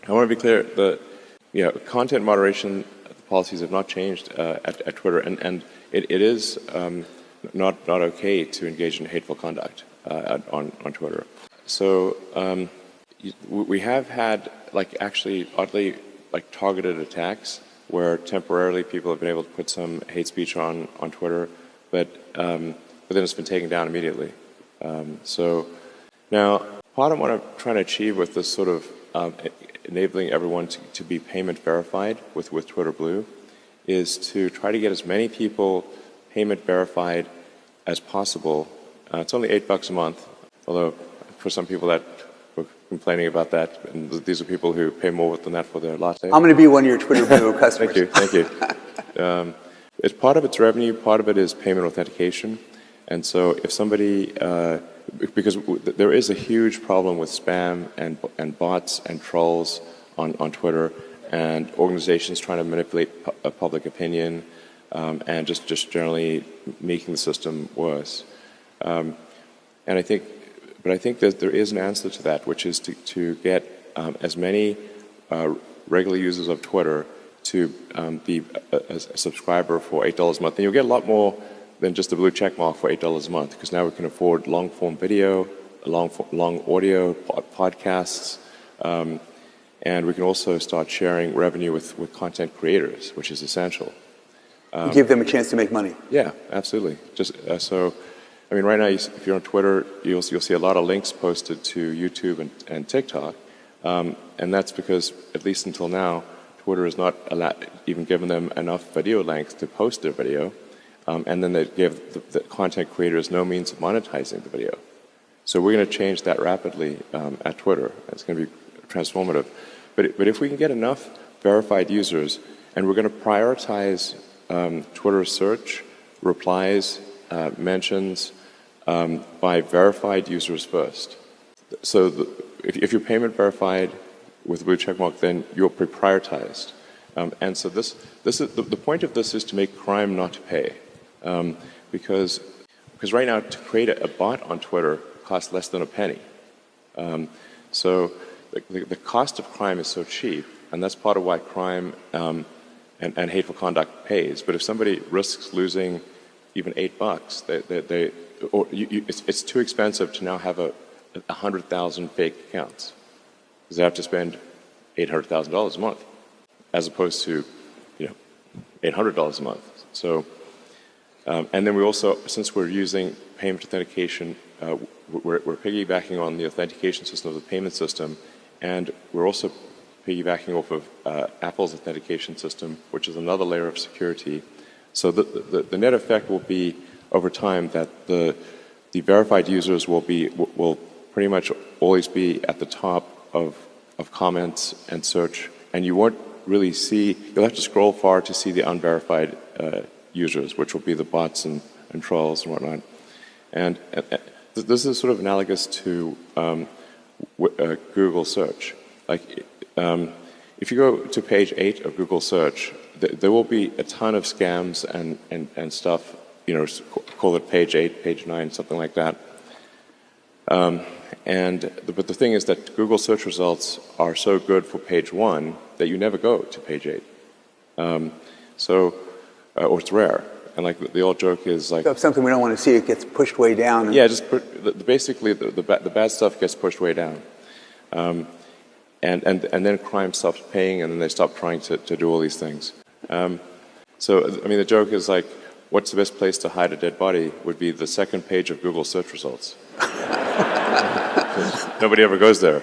I want to be clear that content moderation policies have not changed at Twitter, and it is not okay to engage in hateful conduct on Twitter. So we have had actually oddly targeted attacks where temporarily people have been able to put some hate speech on Twitter, but then it's been taken down immediately. So now part of what I'm trying to achieve with this sort of enabling everyone to be payment verified with Twitter Blue is to try to get as many people payment verified as possible. It's only $8 a month, although for some people that were complaining about that, and these are people who pay more than that for their latte. I'm going to be one of your Twitter Blue customers. Thank you. It's part of its revenue, part of it is payment authentication. And so if somebody, because there is a huge problem with spam and bots and trolls on Twitter, and organizations trying to manipulate public opinion, and just generally making the system worse. And I think that there is an answer to that, which is to get as many regular users of Twitter to be a subscriber for $8 a month. And you'll get a lot more than just the blue check mark for $8 a month, because now we can afford long-form video, long audio, podcasts, and we can also start sharing revenue with content creators, which is essential. You give them a chance to make money. Yeah, absolutely. Just so, I mean, right now, if you're on Twitter, you'll see a lot of links posted to YouTube and TikTok, and that's because, at least until now, Twitter has not even given them enough video length to post their video, and then they give the content creators no means of monetizing the video. So we're going to change that rapidly at Twitter. It's going to be transformative. But if we can get enough verified users, and we're going to prioritize Twitter search, replies, mentions by verified users first. So if you're payment verified with a blue checkmark, then you're prioritized. And so this is the point of this is to make crime not to pay, because right now to create a bot on Twitter costs less than a penny. So the cost of crime is so cheap, and that's part of why crime and hateful conduct pays. But if somebody risks losing even $8, it's too expensive to now have 100,000 fake accounts, because they have to spend $800,000 a month, as opposed to $800 a month. So, and then we also, since we're using payment authentication, we're piggybacking on the authentication system of the payment system, and we're also piggybacking off of Apple's authentication system, which is another layer of security. So the net effect will be, over time, that the verified users will pretty much always be at the top of comments and search, and you won't really see, you'll have to scroll far to see the unverified users, which will be the bots and trolls and whatnot. And this is sort of analogous to Google search. Like, if you go to page 8 of Google search, there will be a ton of scams and stuff, call it page 8, page 9, something like that. But the thing is that Google search results are so good for page 1 that you never go to page 8. Or it's rare. And like the old joke is like... So if something we don't want to see, it gets pushed way down. Yeah, basically the bad stuff gets pushed way down. And then crime stops paying, and then they stop trying to do all these things. So, I mean, the joke is like, what's the best place to hide a dead body would be the second page of Google search results. Nobody ever goes there.